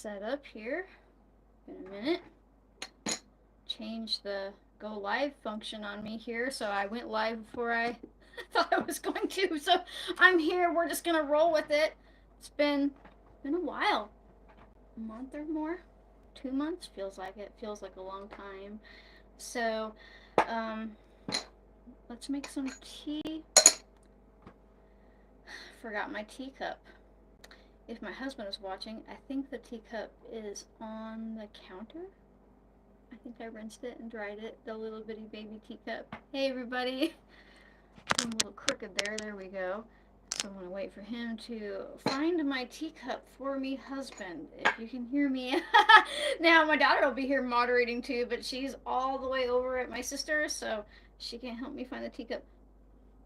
set up here in a minute. Change the go live function on me here, so I went live before I thought I was going to. So I'm here. We're just gonna roll with it. It's been a while, a month or more, 2 months feels like it. Feels like a long time. So, let's make some tea. Forgot my teacup. If my husband is watching, I think the teacup is on the counter. I think I rinsed it and dried it. The little bitty baby teacup. Hey everybody. I'm a little crooked there. There we go. So I'm going to wait for him to find my teacup for me, husband. If you can hear me. Now my daughter will be here moderating too, but she's all the way over at my sister's, so she can't help me find the teacup.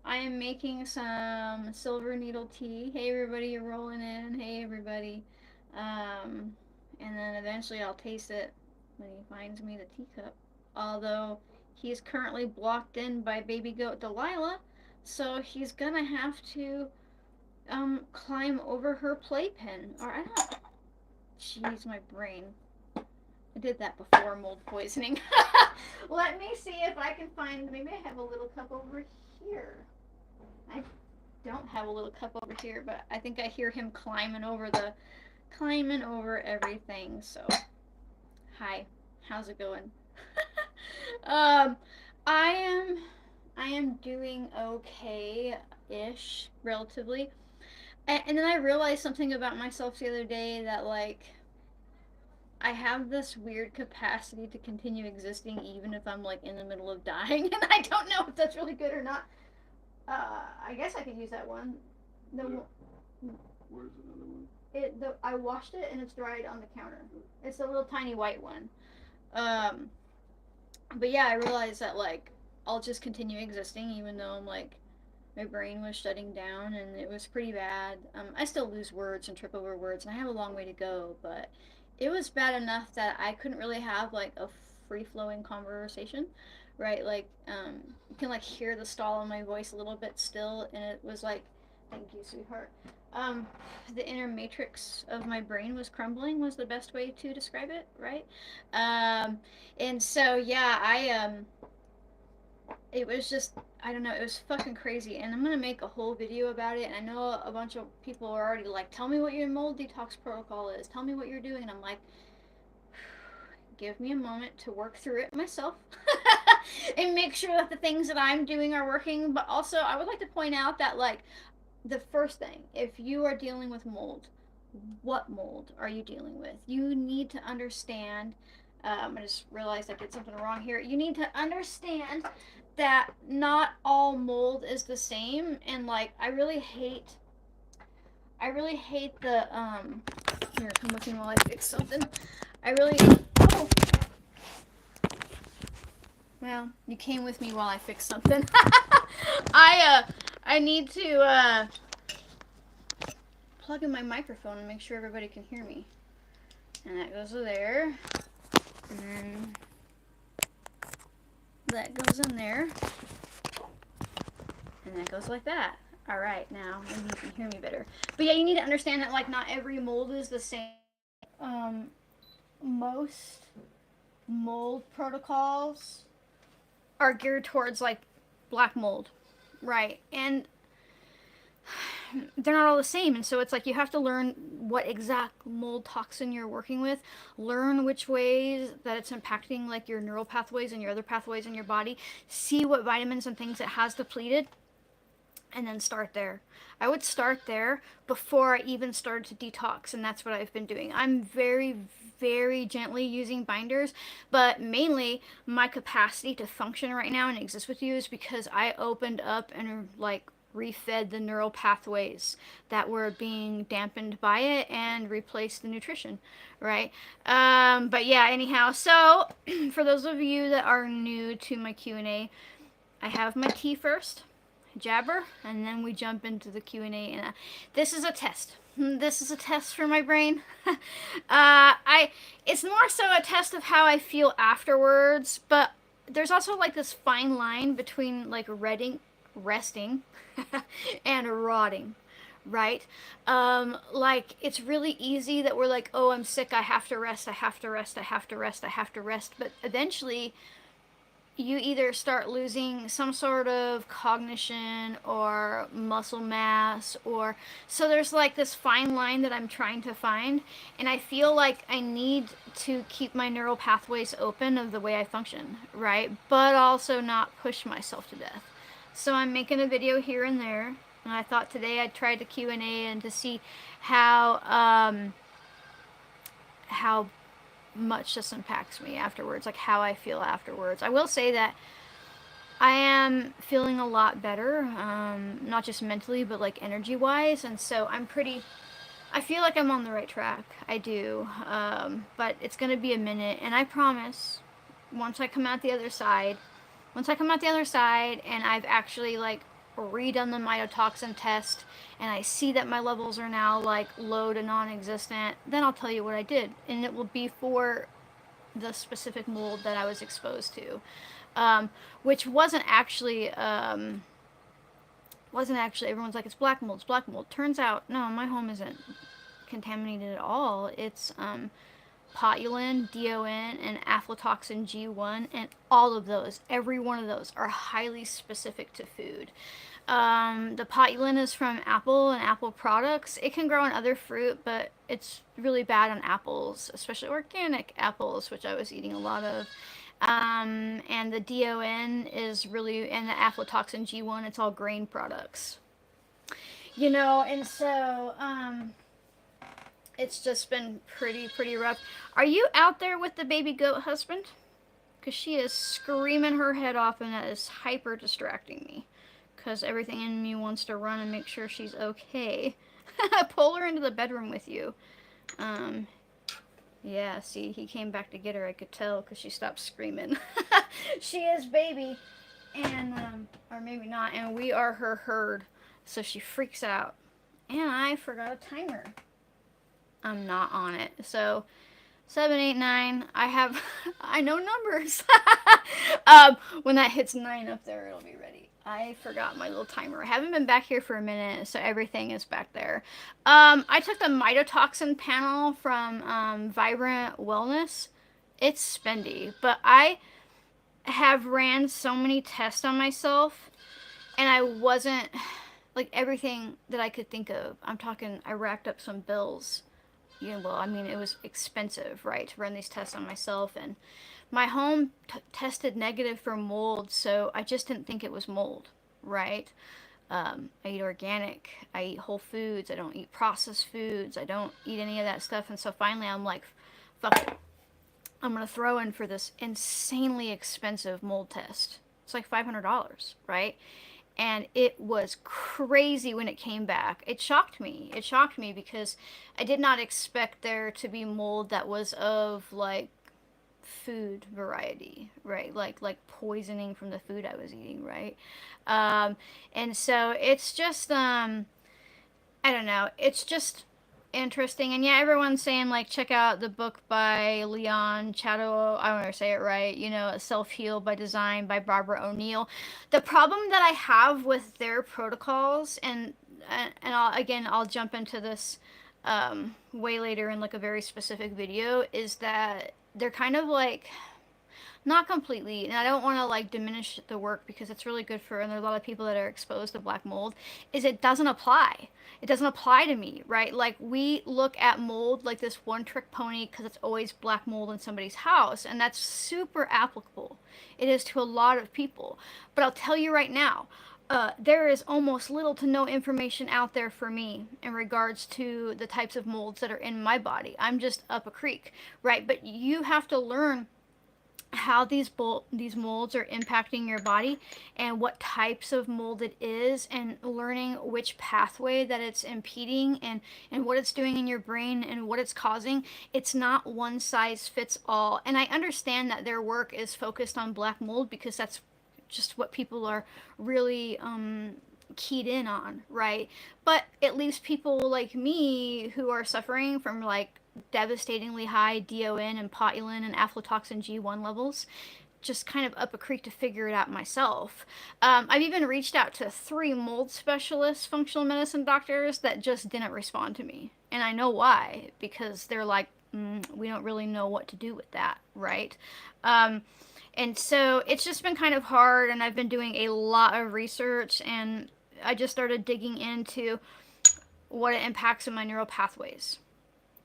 I am making some silver needle tea. Hey everybody, you're rolling in. Hey everybody. And then eventually I'll taste it when he finds me the teacup. Although he's currently blocked in by baby goat Delilah, so he's gonna have to climb over her playpen. Or I don't. Jeez, my brain. I did that before mold poisoning. Let me see if I can find. Maybe I have a little cup over here. I don't have a little cup over here, but I think I hear him climbing over everything. So, hi, how's it going? I am doing okay-ish, relatively. And then I realized something about myself the other day that like I have this weird capacity to continue existing even if I'm like in the middle of dying, and I don't know if that's really good or not. I guess I could use that one. Where's another one? I washed it and it's dried on the counter. It's a little tiny white one. But yeah, I realized that like I'll just continue existing even though I'm like my brain was shutting down and it was pretty bad. I still lose words and trip over words and I have a long way to go, but it was bad enough that I couldn't really have like a free flowing conversation, right? Like you can like hear the stall in my voice a little bit still, and it was like, thank you, sweetheart. The inner matrix of my brain was crumbling was the best way to describe it, right? And so yeah, it was just, I don't know, it was fucking crazy. And I'm gonna make a whole video about it. And I know a bunch of people are already like, tell me what your mold detox protocol is. Tell me what you're doing. And I'm like, give me a moment to work through it myself and make sure that the things that I'm doing are working. But also, I would like to point out that, like, the first thing, if you are dealing with mold, what mold are you dealing with? You need to understand. I just realized I did something wrong here. You need to understand that not all mold is the same, and like I really hate the here, come with me while I fix something. I really oh well, you came with me while I fix something. I need to plug in my microphone and make sure everybody can hear me. And that goes there. And then that goes in there. And that goes like that. Alright, now maybe you can hear me better. But yeah, you need to understand that like not every mold is the same. Most mold protocols are geared towards like black mold, right? And they're not all the same, and so it's like you have to learn what exact mold toxin you're working with, learn which ways that it's impacting like your neural pathways and your other pathways in your body, see what vitamins and things it has depleted, and then start there. I would start there before I even started to detox, and that's what I've been doing. I'm very gently using binders, but mainly my capacity to function right now and exist with you is because I opened up and like refed the neural pathways that were being dampened by it and replaced the nutrition, right? But yeah, anyhow, so for those of you that are new to my Q&A, I have my tea first, jabber, and then we jump into the Q&A. And this is a test. This is a test for my brain. It's more so a test of how I feel afterwards, but there's also like this fine line between like resting and rotting, right? Like, it's really easy that we're like, oh, I'm sick, I have to rest, I have to rest, I have to rest, I have to rest. But eventually, you either start losing some sort of cognition or muscle mass, or so there's like this fine line that I'm trying to find, and I feel like I need to keep my neural pathways open of the way I function, right? But also not push myself to death. So I'm making a video here and there, and I thought today I'd try the Q&A and to see how how much this impacts me afterwards, like how I feel afterwards. I will say that I am feeling a lot better, not just mentally, but like energy wise. And so I feel like I'm on the right track. I do. But it's going to be a minute. And I promise, once I come out the other side, once I come out the other side and I've actually like redone the mycotoxin test and I see that my levels are now like low to non existent, then I'll tell you what I did. And it will be for the specific mold that I was exposed to, which wasn't actually. Everyone's like, it's black mold, it's black mold. Turns out, no, my home isn't contaminated at all. It's potulin, DON, and aflatoxin G1, and all of those, every one of those, are highly specific to food. The potulin is from apple and apple products. It can grow on other fruit, but it's really bad on apples, especially organic apples, which I was eating a lot of. And the DON is really, and the aflatoxin G1, it's all grain products. And so, it's just been pretty rough. Are you out there with the baby goat husband? Because she is screaming her head off, and that is hyper distracting me. Because everything in me wants to run and make sure she's okay. Pull her into the bedroom with you. Yeah, see, he came back to get her, I could tell, because she stopped screaming. She is baby, and, or maybe not, and we are her herd, so she freaks out. And I forgot a timer. I'm not on it. So, 7, 8, 9, I know numbers. When that hits 9 up there, it'll be ready. I forgot my little timer. I haven't been back here for a minute, so everything is back there. I took the mycotoxin panel from Vibrant Wellness. It's spendy, but I have ran so many tests on myself, and I wasn't, like, everything that I could think of. I'm talking, I racked up some bills. Well, I mean, it was expensive, right, to run these tests on myself, and my home tested negative for mold, so I just didn't think it was mold, right? I eat organic, I eat whole foods, I don't eat processed foods, I don't eat any of that stuff, and so finally I'm like, fuck it. I'm gonna throw in for this insanely expensive mold test. It's like $500, right? And it was crazy when it came back. It shocked me. It shocked me because I did not expect there to be mold that was of like food variety, right? Like poisoning from the food I was eating, right? And so it's just I don't know. It's just interesting. And yeah, everyone's saying like check out the book by Leon Chateau. I don't know to say it right. Self Heal by Design by Barbara O'Neill. The problem that I have with their protocols, and I'll jump into this way later in like a very specific video, is that they're kind of like not completely, and I don't want to like diminish the work because it's really good for, and there's a lot of people that are exposed to black mold, is it doesn't apply. It doesn't apply to me, right? Like, we look at mold like this one trick pony because it's always black mold in somebody's house, and that's super applicable. It is to a lot of people. But I'll tell you right now, there is almost little to no information out there for me in regards to the types of molds that are in my body. I'm just up a creek, right? But you have to learn how these molds are impacting your body and what types of mold it is, and learning which pathway that it's impeding, and what it's doing in your brain and what it's causing. It's not one size fits all, and I understand that their work is focused on black mold because that's just what people are really keyed in on, right? But it leaves people like me who are suffering from like devastatingly high DON and potulin and aflatoxin G1 levels just kind of up a creek to figure it out myself. I've even reached out to 3 mold specialists, functional medicine doctors, that just didn't respond to me. And I know why, because they're like, we don't really know what to do with that, right? Um, and so it's just been kind of hard, and I've been doing a lot of research, and I just started digging into what it impacts in my neural pathways,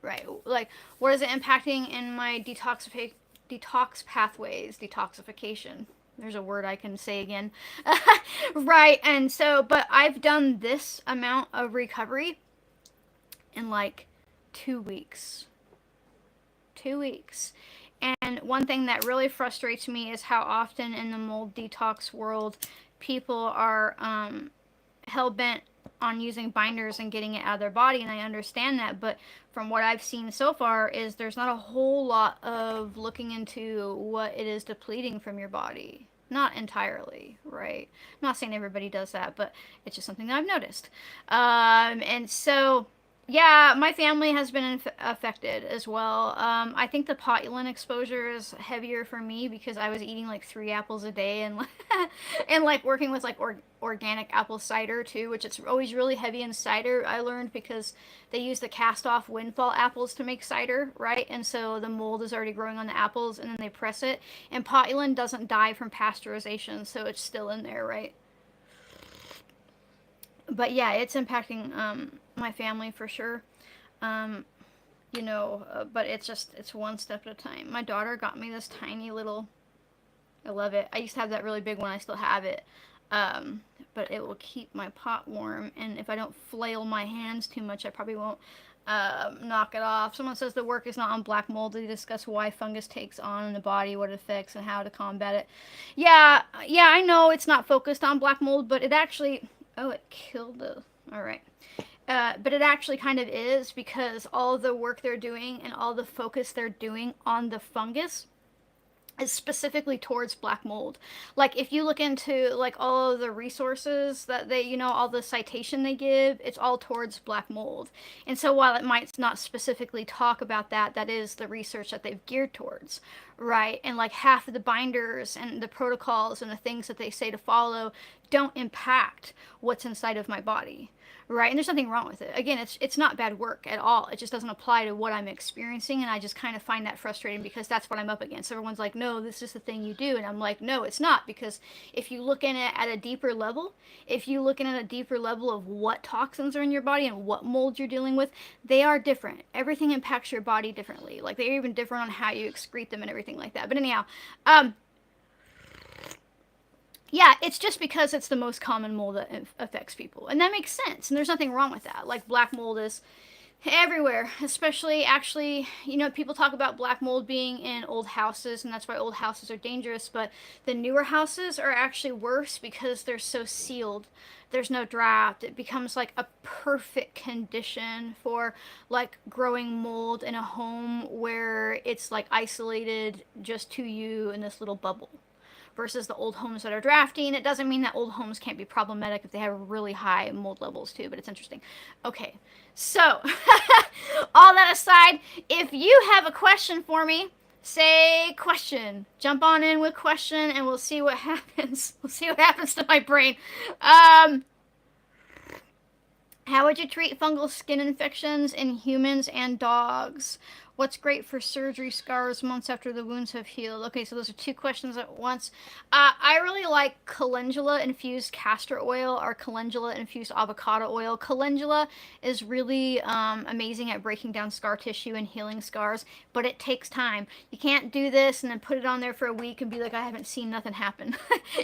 right? Like, what is it impacting in my detox pathways, detoxification. There's a word I can say again. Right, and so, but I've done this amount of recovery in like 2 weeks. 2 weeks. And one thing that really frustrates me is how often in the mold detox world people are hell bent on using binders and getting it out of their body, and I understand that, but from what I've seen so far is there's not a whole lot of looking into what it is depleting from your body. Not entirely, right? I'm not saying everybody does that, but it's just something that I've noticed. And so, yeah, my family has been affected as well. I think the potulin exposure is heavier for me because I was eating like 3 apples a day, and and like working with like organic apple cider too, which it's always really heavy in cider. I learned because they use the cast off windfall apples to make cider, right? And so the mold is already growing on the apples, and then they press it. And potulin doesn't die from pasteurization, so it's still in there, right? But yeah, it's impacting my family for sure. Um, but it's one step at a time. My daughter got me this tiny little. I love it. I used to have that really big one. I still have it. Um, but it will keep my pot warm, and if I don't flail my hands too much, I probably won't knock it off. Someone says the work is not on black mold. They discuss why fungus takes on in the body, what it affects, and how to combat it. Yeah, I know it's not focused on black mold, but it actually. Oh, it killed the. All right. But it actually kind of is, because all the work they're doing and all the focus they're doing on the fungus is specifically towards black mold. Like, if you look into like all of the resources that they, all the citation they give, it's all towards black mold. And so while it might not specifically talk about that, that is the research that they've geared towards, right? And like half of the binders and the protocols and the things that they say to follow don't impact what's inside of my body, right? And there's nothing wrong with it. Again, it's not bad work at all. It just doesn't apply to what I'm experiencing, and I just kind of find that frustrating because that's what I'm up against. Everyone's like, no, this is the thing you do, and I'm like, no, it's not, because if you look in it at a deeper level, if you look in at a deeper level of what toxins are in your body and what mold you're dealing with, they are different. Everything impacts your body differently. Like, they're even different on how you excrete them and everything like that. But anyhow, yeah, it's just because it's the most common mold that affects people. And that makes sense. And there's nothing wrong with that. Like, black mold is everywhere, especially, actually, people talk about black mold being in old houses, and that's why old houses are dangerous. But the newer houses are actually worse because they're so sealed. There's no draft. It becomes like a perfect condition for like growing mold in a home where it's like isolated just to you in this little bubble, versus the old homes that are drafting. It doesn't mean that old homes can't be problematic if they have really high mold levels too, but it's interesting. Okay, so all that aside, if you have a question for me, say question. Jump on in with question, and we'll see what happens. We'll see what happens to my brain. How would you treat fungal skin infections in humans and dogs? What's great for surgery scars months after the wounds have healed? Okay, so those are 2 questions at once. I really like calendula infused castor oil or calendula infused avocado oil. Calendula is really amazing at breaking down scar tissue and healing scars, but it takes time. You can't do this and then put it on there for a week and be like, I haven't seen nothing happen.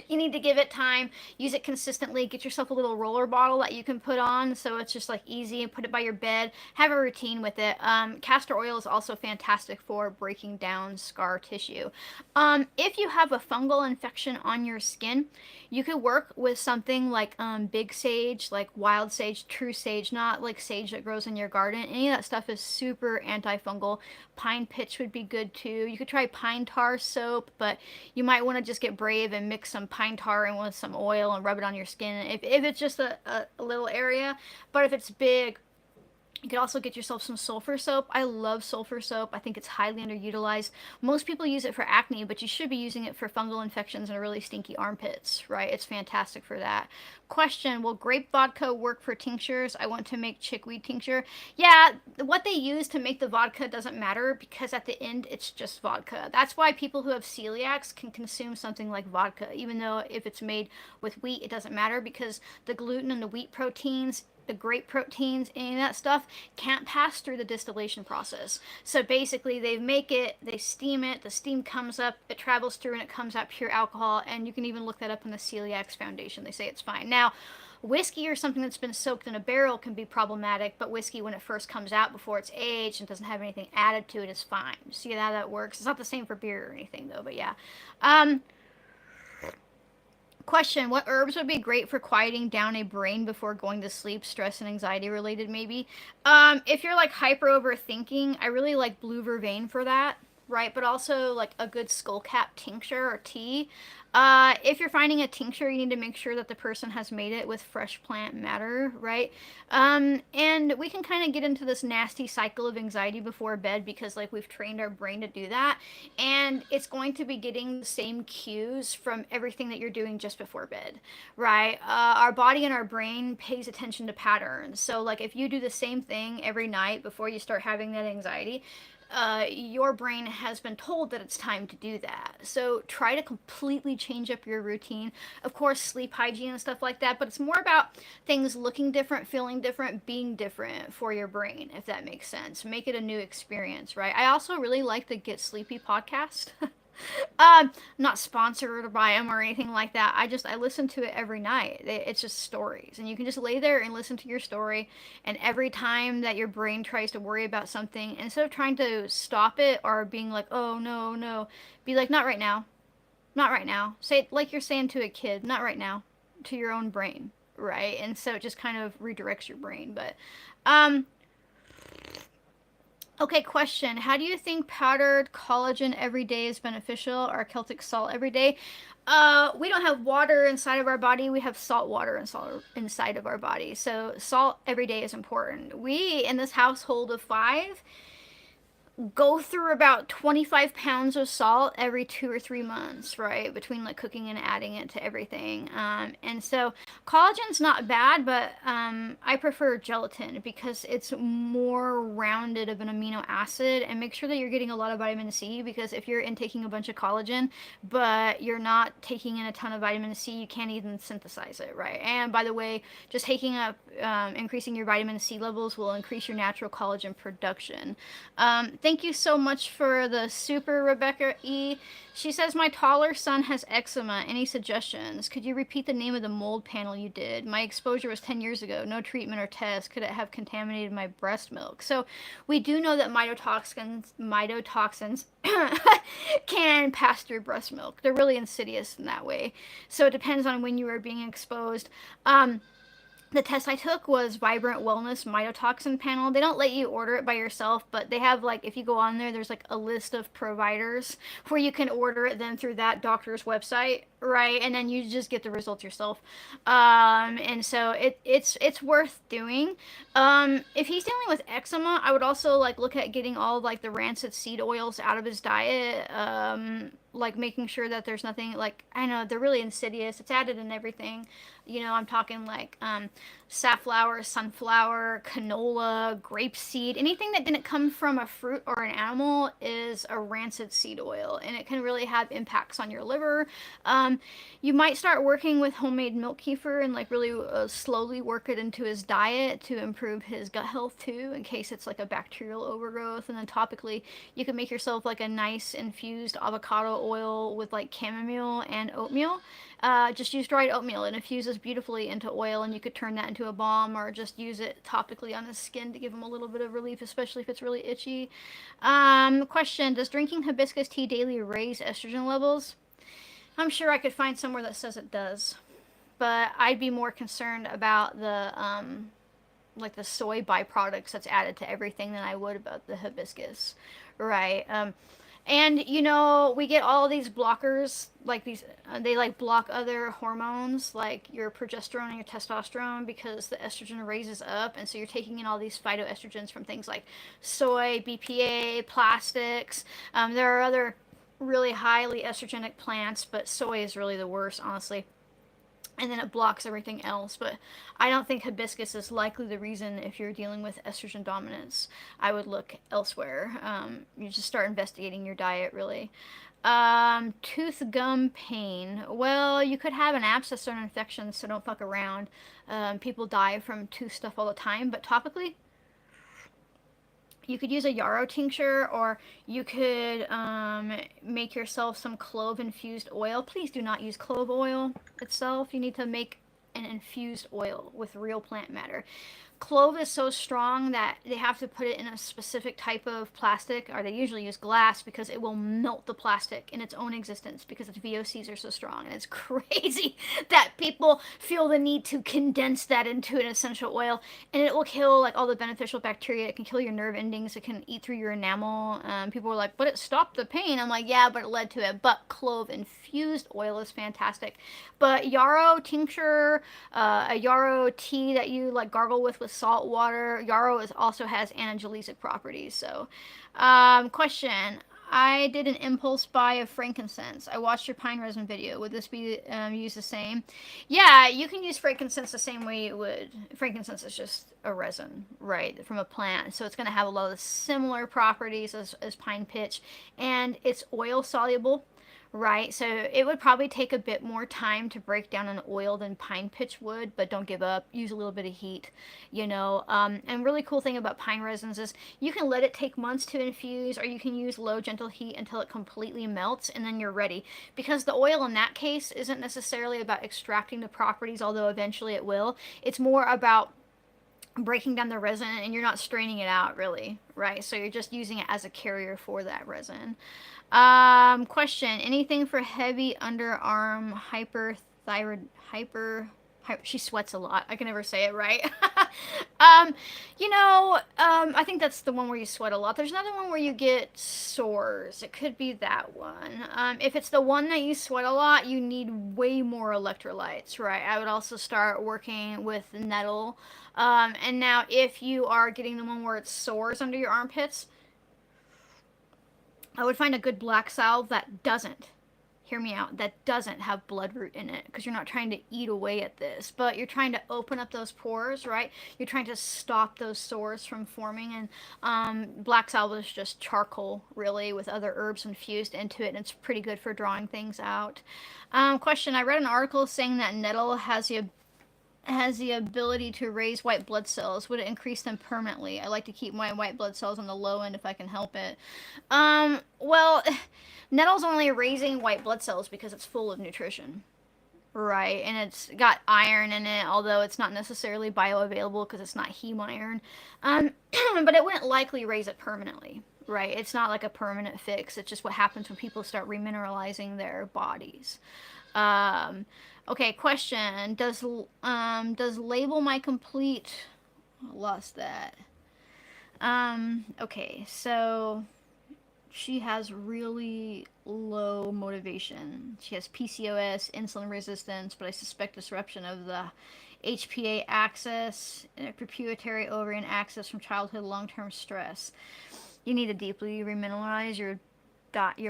You need to give it time, use it consistently, get yourself a little roller bottle that you can put on so it's just like easy, and put it by your bed. Have a routine with it. Castor oil is also fantastic for breaking down scar tissue. If you have a fungal infection on your skin, you could work with something like big sage, like wild sage, true sage, not like sage that grows in your garden. Any of that stuff is super antifungal. Pine pitch would be good too. You could try pine tar soap, but you might want to just get brave and mix some pine tar in with some oil and rub it on your skin if it's just a little area. But if it's big, You could also get yourself some sulfur soap. I love sulfur soap. I think it's highly underutilized. Most people use it for acne, but you should be using it for fungal infections and really stinky armpits, right? It's fantastic for that. Question, will grape vodka work for tinctures? I want to make chickweed tincture. Yeah, what they use to make the vodka doesn't matter because at the end it's just vodka. That's why people who have celiacs can consume something like vodka, even though if it's made with wheat, it doesn't matter because the gluten and the wheat proteins, the grape proteins, any of that stuff can't pass through the distillation process. So basically, they make it, they steam it, the steam comes up, it travels through, and it comes out pure alcohol. And you can even look that up in the Celiacs Foundation. They say it's fine. Now, whiskey or something that's been soaked in a barrel can be problematic, but whiskey, when it first comes out before it's aged and doesn't have anything added to it, is fine. See how that works? It's not the same for beer or anything, though, but yeah. Um, Question, what herbs would be great for quieting down a brain before going to sleep, stress and anxiety related maybe? If you're like hyper overthinking, I really like blue vervain for that, right? But also like a good skullcap tincture or tea. If you're finding a tincture, you need to make sure that the person has made it with fresh plant matter, right? And we can kind of get into this nasty cycle of anxiety before bed because like we've trained our brain to do that, and it's going to be getting the same cues from everything that you're doing just before bed, right? Our body and our brain pays attention to patterns. So like if you do the same thing every night before you start having that anxiety, your brain has been told that it's time to do that. So try to completely change up your routine. Of course, sleep hygiene and stuff like that, but it's more about things looking different, feeling different, being different for your brain, if that makes sense. Make it a new experience, right? I also really like the Get Sleepy podcast. Not sponsored by them or anything like that. I listen to it every night. It's just stories, and you can just lay there and listen to your story. And every time that your brain tries to worry about something, instead of trying to stop it or being like, "Oh no, no," be like, "Not right now, not right now." Say it like you're saying to a kid, "Not right now," to your own brain, right? And so it just kind of redirects your brain. But um, okay, question. How do you think powdered collagen every day is beneficial or Celtic salt every day? We don't have water inside of our body. We have salt water inside of our body. So salt every day is important. We, in this household of five, go through about 25 pounds of salt every 2 or 3 months, right? Between like cooking and adding it to everything. And so collagen's not bad, but I prefer gelatin because it's more rounded of an amino acid. And make sure that you're getting a lot of vitamin C, because if you're intaking a bunch of collagen, but you're not taking in a ton of vitamin C, you can't even synthesize it, right? And by the way, just taking up, increasing your vitamin C levels will increase your natural collagen production. Thank you so much for the super, Rebecca E. She says, my taller son has eczema. Any suggestions? Could you repeat the name of the mold panel you did? My exposure was 10 years ago. No treatment or test. Could it have contaminated my breast milk? So we do know that mitotoxins can pass through breast milk. They're really insidious in that way. So it depends on when you are being exposed. The test I took was Vibrant Wellness Mitotoxin Panel. They don't let you order it by yourself, but they have, like, if you go on there, there's like a list of providers where you can order it then through that doctor's website, right? And then you just get the results yourself. And so it's worth doing. If he's dealing with eczema, I would also like look at getting all like the rancid seed oils out of his diet. Like making sure that there's nothing, like, I know they're really insidious. It's added in everything. I'm talking like safflower, sunflower, canola, grapeseed. Anything that didn't come from a fruit or an animal is a rancid seed oil, and it can really have impacts on your liver. You might start working with homemade milk kefir and like really slowly work it into his diet to improve his gut health too, in case it's like a bacterial overgrowth. And then topically, you can make yourself like a nice infused avocado oil with like chamomile and oatmeal. Just use dried oatmeal. It infuses beautifully into oil, and you could turn that into a balm or just use it topically on the skin to give him a little bit of relief, especially if it's really itchy. Question, does drinking hibiscus tea daily raise estrogen levels? I'm sure I could find somewhere that says it does, but I'd be more concerned about the like the soy byproducts that's added to everything than I would about the hibiscus, right? And you know, we get all these blockers, like these, they like block other hormones, like your progesterone and your testosterone, because the estrogen raises up, and so you're taking in all these phytoestrogens from things like soy, BPA, plastics. There are other really highly estrogenic plants, but soy is really the worst, honestly. And then it blocks everything else. But I don't think hibiscus is likely the reason if you're dealing with estrogen dominance. I would look elsewhere. You just start investigating your diet, really. Tooth gum pain. Well, you could have an abscess or an infection, so don't fuck around. People die from tooth stuff all the time, but topically, you could use a yarrow tincture, or you could make yourself some clove infused oil. Please do not use clove oil itself. You need to make an infused oil with real plant matter. Clove is so strong that they have to put it in a specific type of plastic, or they usually use glass, because it will melt the plastic in its own existence because its VOCs are so strong. And it's crazy that people feel the need to condense that into an essential oil, and it will kill like all the beneficial bacteria. It can kill your nerve endings. It can eat through your enamel. People are like, but it stopped the pain. I'm like, yeah, but it led to it. But clove infused oil is fantastic. But yarrow tincture, a yarrow tea that you like gargle with salt water. Yarrow also has analgesic properties. So, question. I did an impulse buy of frankincense. I watched your pine resin video. Would this be used the same? Yeah, you can use frankincense the same way you would. Frankincense is just a resin, right, from a plant. So it's going to have a lot of similar properties as pine pitch. And it's oil soluble, right? So it would probably take a bit more time to break down an oil than pine pitch would, but don't give up. Use a little bit of heat, you know. And really cool thing about pine resins is you can let it take months to infuse, or you can use low gentle heat until it completely melts, and then you're ready. Because the oil in that case isn't necessarily about extracting the properties, although eventually it will. It's more about breaking down the resin, and you're not straining it out really, right? So you're just using it as a carrier for that resin. Question. Anything for heavy underarm she sweats a lot. I can never say it right. I think that's the one where you sweat a lot. There's another one where you get sores. It could be that one. If it's the one that you sweat a lot, you need way more electrolytes, right? I would also start working with nettle. And now if you are getting the one where it's sores under your armpits, I would find a good black salve that doesn't, hear me out, that doesn't have bloodroot in it, because you're not trying to eat away at this, but you're trying to open up those pores, right? You're trying to stop those sores from forming, and black salve is just charcoal, really, with other herbs infused into it, and it's pretty good for drawing things out. Question. I read an article saying that nettle has the ability to raise white blood cells. Would it increase them permanently? I like to keep my white blood cells on the low end if I can help it. Well, nettle's only raising white blood cells because it's full of nutrition. Right, and it's got iron in it, although it's not necessarily bioavailable because it's not heme iron. Um, but it wouldn't likely raise it permanently. Right, it's not like a permanent fix. It's just what happens when people start remineralizing their bodies. Um, okay, question. Does label my complete lost that. Okay, so she has really low motivation. She has PCOS, insulin resistance, but I suspect disruption of the HPA axis, pituitary ovarian axis from childhood long-term stress. You need to deeply remineralize your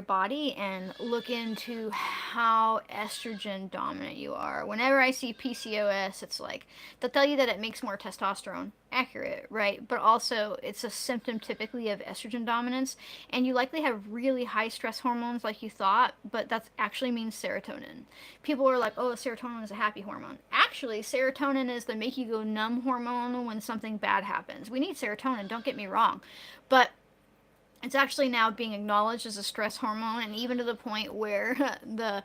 body and look into how estrogen dominant you are. Whenever I see PCOS, it's like they'll tell you that it makes more testosterone. Accurate, right? But also it's a symptom typically of estrogen dominance, and you likely have really high stress hormones like you thought, but that actually means serotonin. People are like, oh, serotonin is a happy hormone. Actually, serotonin is the make you go numb hormone when something bad happens. We need serotonin, don't get me wrong, but it's actually now being acknowledged as a stress hormone, and even to the point where the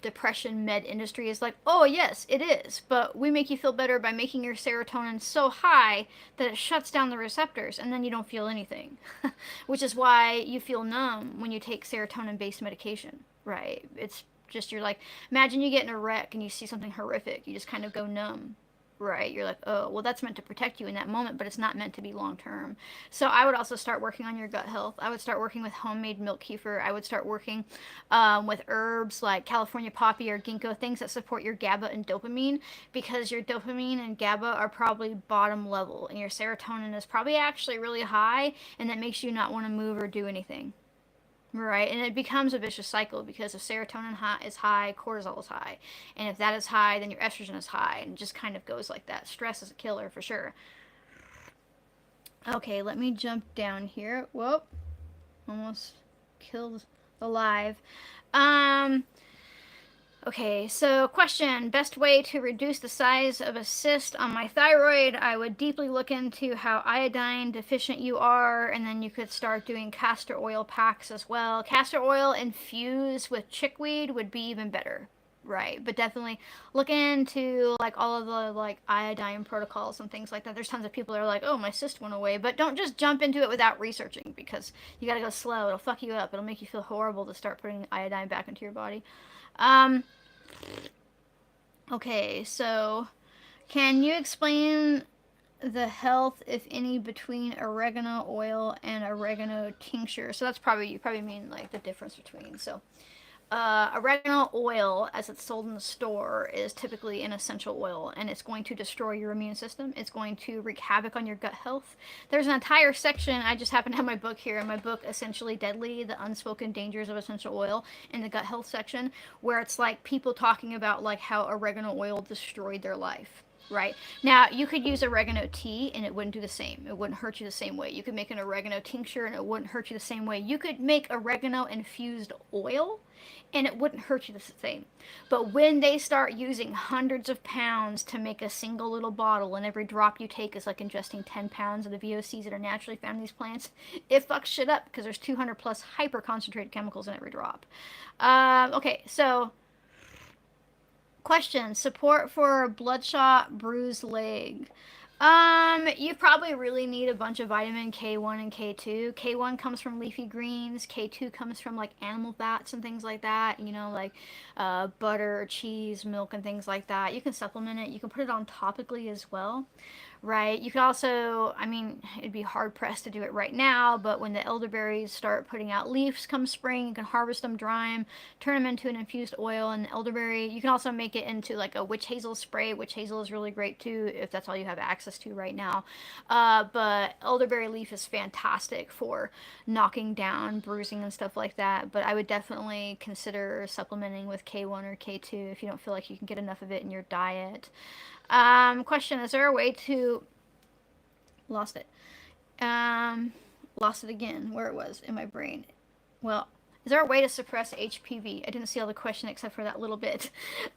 depression med industry is like, oh yes, it is, but we make you feel better by making your serotonin so high that it shuts down the receptors, and then you don't feel anything, which is why you feel numb when you take serotonin-based medication, right? It's just, you're like, imagine you get in a wreck and you see something horrific, you just kind of go numb, right? You're like, oh, well, that's meant to protect you in that moment, but it's not meant to be long term. So I would also start working on your gut health. I would start working with homemade milk kefir. I would start working with herbs like California poppy or ginkgo, things that support your GABA and dopamine, because your dopamine and GABA are probably bottom level, and your serotonin is probably actually really high, and that makes you not want to move or do anything. Right, and it becomes a vicious cycle because if serotonin is high, cortisol is high, and if that is high, then your estrogen is high, and it just kind of goes like that. Stress is a killer for sure. Okay, let me jump down here. Whoop, almost killed the live. Um, Okay, so question. Best way to reduce the size of a cyst on my thyroid? I would deeply look into how iodine deficient you are, and then you could start doing castor oil packs as well. Castor oil infused with chickweed would be even better. Right, but definitely look into like all of the like iodine protocols and things like that. There's tons of people that are like, "Oh, my cyst went away," but don't just jump into it without researching, because you got to go slow. It'll fuck you up. It'll make you feel horrible to start putting iodine back into your body. Um, Okay, so can you explain the health, if any, between oregano oil and oregano tincture? So that's probably, you probably mean like the difference between. So oregano oil, as it's sold in the store, is typically an essential oil, and it's going to destroy your immune system. It's going to wreak havoc on your gut health. There's an entire section, I just happen to have my book here, in my book, Essentially Deadly, The Unspoken Dangers of Essential Oil, in the gut health section, where it's like people talking about like how oregano oil destroyed their life. Right. Now, you could use oregano tea and it wouldn't do the same. It wouldn't hurt you the same way. You could make an oregano tincture and it wouldn't hurt you the same way. You could make oregano infused oil and it wouldn't hurt you the same. But when they start using hundreds of pounds to make a single little bottle, and every drop you take is like ingesting 10 pounds of the VOCs that are naturally found in these plants, it fucks shit up because there's 200 plus hyper concentrated chemicals in every drop. Okay, so question: support for bloodshot bruised leg. You probably really need a bunch of vitamin K1 and K2. K1 comes from leafy greens. K2 comes from like animal fats and things like that. You know, like butter, cheese, milk, and things like that. You can supplement it. You can put it on topically as well. Right. You could also, I mean, it'd be hard pressed to do it right now, but when the elderberries start putting out leaves come spring, you can harvest them, dry them, turn them into an infused oil. And elderberry, you can also make it into like a witch hazel spray. Witch hazel is really great too, if that's all you have access to right now. But elderberry leaf is fantastic for knocking down bruising and stuff like that. But I would definitely consider supplementing with K1 or K2 if you don't feel like you can get enough of it in your diet. Question: is there a way to... Lost it. Lost it again, where it was in my brain. Well, is there a way to suppress HPV? I didn't see all the question except for that little bit.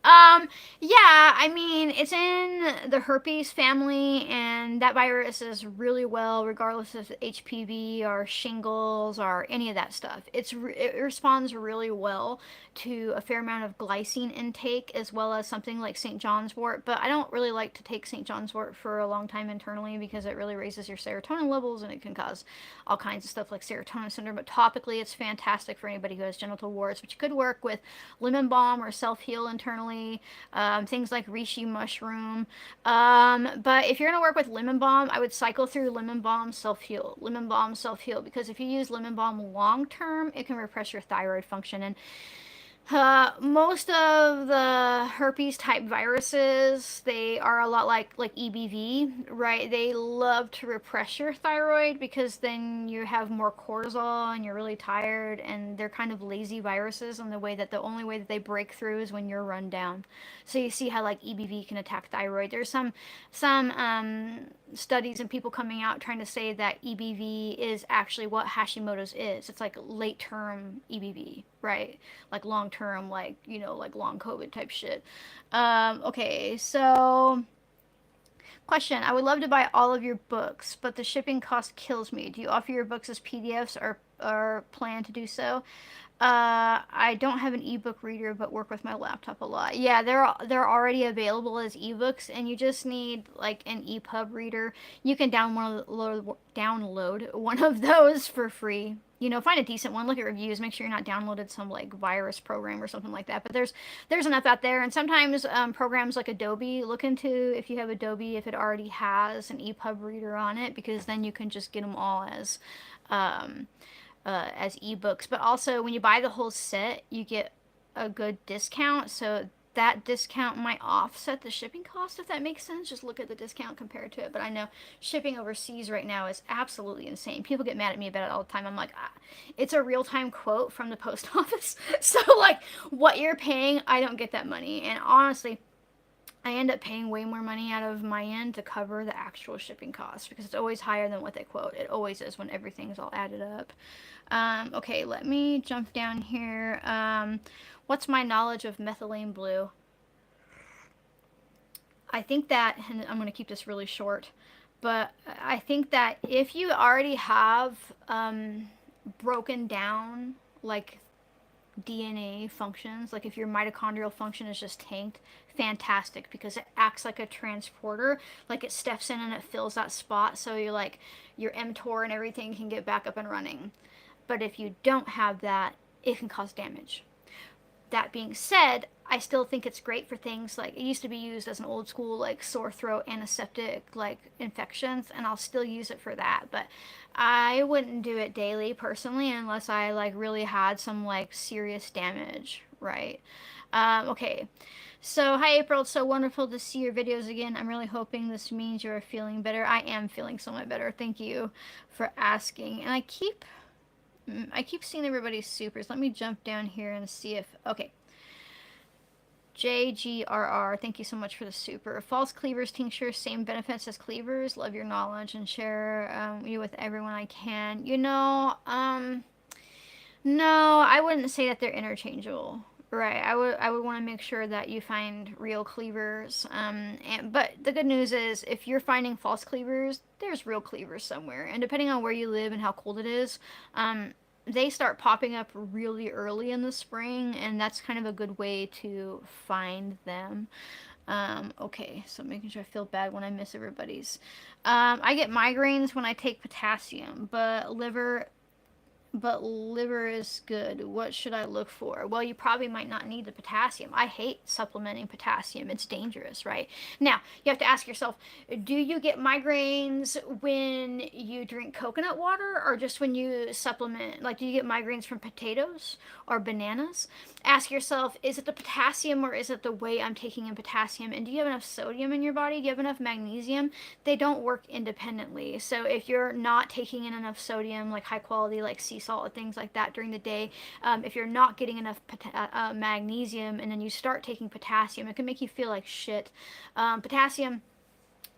Yeah, I mean, it's in the herpes family, and that virus is really well, regardless of HPV or shingles or any of that stuff. It responds really well to a fair amount of glycine intake, as well as something like St. John's wort. But I don't really like to take St. John's wort for a long time internally because it really raises your serotonin levels and it can cause all kinds of stuff like serotonin syndrome. But topically, it's fantastic for anybody who has genital warts, which you could work with lemon balm or self-heal internally, things like reishi mushroom. But if you're going to work with lemon balm, I would cycle through lemon balm, self-heal, because if you use lemon balm long term, it can repress your thyroid function. And most of the herpes type viruses, they are a lot like EBV, right? They love to repress your thyroid because then you have more cortisol and you're really tired, and they're kind of lazy viruses in the way that the only way that they break through is when you're run down. So you see how like EBV can attack thyroid. There's some studies and people coming out trying to say that EBV is actually what Hashimoto's is. It's like late term EBV, right? Like long term, like, you know, like long COVID type shit. Okay, so question: I would love to buy all of your books, but the shipping cost kills me. Do you offer your books as PDFs or plan to do so? I don't have an ebook reader, but work with my laptop a lot. Yeah, they're already available as ebooks, and you just need like an EPUB reader. You can download one of those for free. you know, find a decent one, look at reviews, make sure you're not downloaded some like virus program or something like that. But there's enough out there, and sometimes programs like Adobe, look into if you have Adobe if it already has an EPUB reader on it, because then you can just get them all um, as ebooks. But also, when you buy the whole set, you get a good discount. So that discount might offset the shipping cost, if that makes sense. Just look at the discount compared to it. But I know shipping overseas right now is absolutely insane. People get mad at me about it all the time. I'm like, it's a real-time quote from the post office. So, like, what you're paying, I don't get that money. And honestly, I end up paying way more money out of my end to cover the actual shipping costs, because it's always higher than what they quote. It always is when everything's all added up. Okay, let me jump down here. What's my knowledge of methylene blue? I think that, and I'm going to keep this really short, but I think that if you already have broken down like DNA functions, like if your mitochondrial function is just tanked, fantastic, because it acts like a transporter, like it steps in and it fills that spot, so you're like your mTOR and everything can get back up and running. But if you don't have that, it can cause damage. That being said, I still think it's great for things like, it used to be used as an old school like sore throat antiseptic like infections, and I'll still use it for that, but I wouldn't do it daily personally unless I like really had some like serious damage, right? Okay. So, hi April, it's so wonderful to see your videos again. I'm really hoping this means you're feeling better. I am feeling so much better. Thank you for asking. And I keep seeing everybody's supers. Let me jump down here and see if... Okay. JGRR, thank you so much for the super. False cleavers tincture, same benefits as cleavers. Love your knowledge and share you with everyone I can. You know, no, I wouldn't say that they're interchangeable. Right, I would want to make sure that you find real cleavers. But the good news is, if you're finding false cleavers, there's real cleavers somewhere. And depending on where you live and how cold it is, they start popping up really early in the spring, and that's kind of a good way to find them. Okay, so making sure I feel bad when I miss everybody's. I get migraines when I take potassium, but liver is good. What should I look for? Well, you probably might not need the potassium. I hate supplementing potassium. It's dangerous, right? Now, you have to ask yourself, do you get migraines when you drink coconut water, or just when you supplement? Like, do you get migraines from potatoes or bananas? Ask yourself, is it the potassium or is it the way I'm taking in potassium? And do you have enough sodium in your body? Do you have enough magnesium? They don't work independently. So if you're not taking in enough sodium, like high quality, like sea salt, things like that during the day, if you're not getting enough magnesium and then you start taking potassium, it can make you feel like shit. Potassium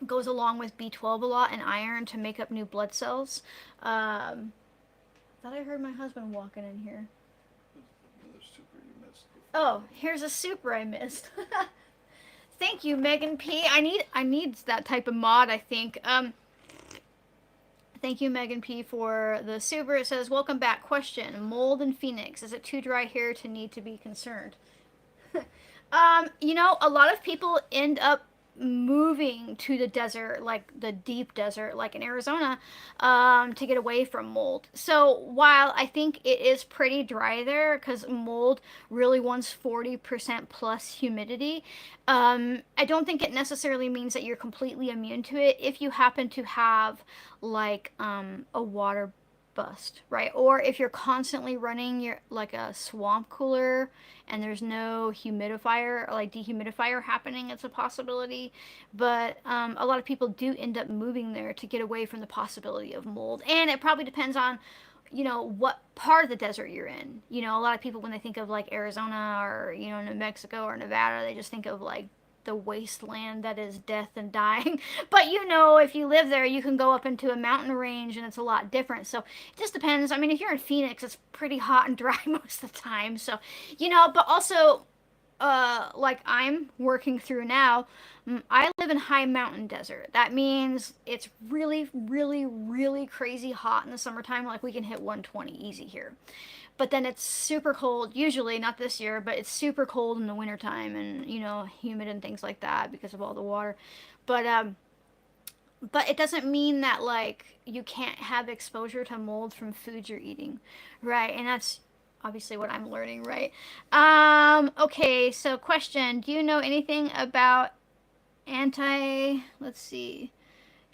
goes along with B12 a lot and iron to make up new blood cells. I thought I heard my husband walking in here. Oh, here's a super I missed. Thank you, Megan P. I need that type of mod, I think. Thank you, Megan P, for the super. It says, welcome back. Question, mold in Phoenix. Is it too dry here to need to be concerned? You know, a lot of people end up moving to the desert, like the deep desert, like in Arizona, to get away from mold. So while I think it is pretty dry there, because mold really wants 40% plus humidity, I don't think it necessarily means that you're completely immune to it if you happen to have like a water bust, right? Or if you're constantly running your like a swamp cooler and there's no humidifier or like dehumidifier happening, it's a possibility. But a lot of people do end up moving there to get away from the possibility of mold. And it probably depends on, you know, what part of the desert you're in. You know, a lot of people, when they think of like Arizona or, you know, New Mexico or Nevada, they just think of like the wasteland that is death and dying. But you know, if you live there, you can go up into a mountain range and it's a lot different. So it just depends. I mean, if you're in Phoenix, it's pretty hot and dry most of the time. So, you know, but also, like I'm working through now, I live in high mountain desert. That means it's really, really, really crazy hot in the summertime. Like we can hit 120 easy here. But then it's super cold, usually, not this year, but it's super cold in the wintertime and, you know, humid and things like that because of all the water. But but it doesn't mean that like you can't have exposure to mold from foods you're eating, right? And that's obviously what I'm learning, right? Okay, so question, do you know anything about let's see,